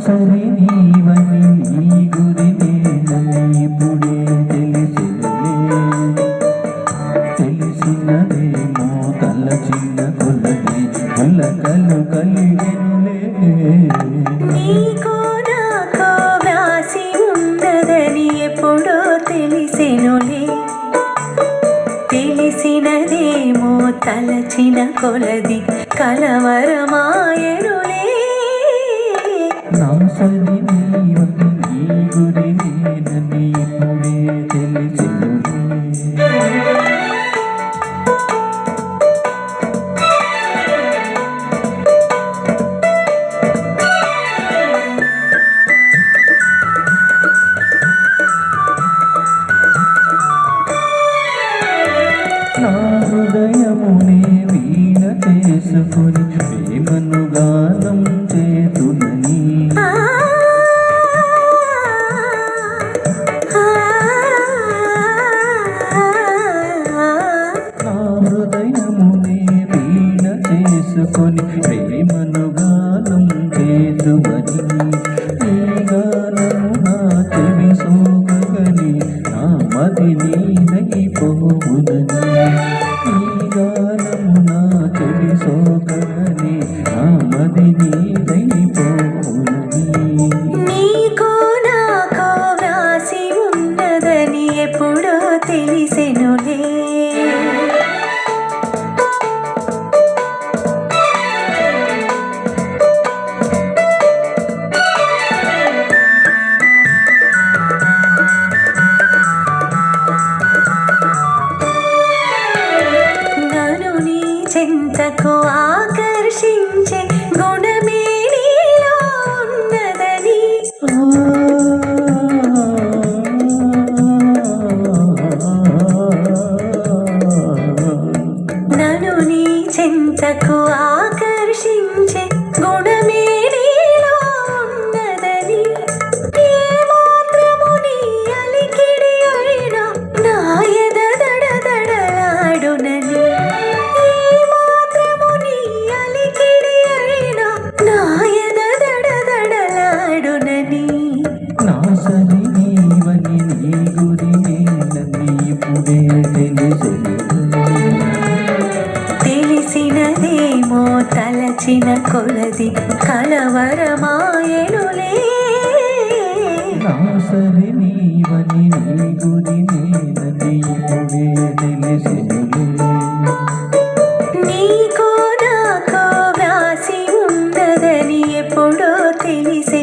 సరి నీవని నీ గురి నేనని ఇప్పుడే తెలిసినదేమో తలచిన కొలది కొలకలు కలిగినులే నీకో నాకో వ్యాసి ఉన్నదని ఎప్పుడో తెలిసెనులే తెలిసినదేమో తలచిన కొలది కలవరమాయనులే నా సరి నీవని నీ గురి నేనని ఇప్పుడే తెలిసినదే నా హృదయమునే వీణ చేసుకొని ప్రేమను గానం చేతునని నా హృదయమునే వీణ చేసుకొని ప్రేమను గానం చేతుమని ఈ గానము నా చెవి సోకగని నా మది నీదైపోవునని ఈ గానము నా చెవి సోకగని నా మది నీదైపోవునని నీకో నాకో వ్యాసి ఉన్నదని ఎప్పుడో తెలిసెనులే చెంతకు ఆకర్షించే గుణమే నీలో ఉన్నదని నన్ను నీ చెంతకు ఆకర్షించే గుణమే నీలో ఉన్నదని ఏ మాత్రము నీ అలికిడి అయినా నా ఎద దడదడలాడునని నా సరి నీవని నీ గురి నేనని ఇప్పుడే తెలిసినదేమో తలచిన కొలది కలవరమాయనులే నా సరి నీవని నీ గురి నేనని ఇప్పుడే తెలిసినదే నీకో నాకో వ్యాసి ఉన్నదని ఎప్పుడో తెలిసి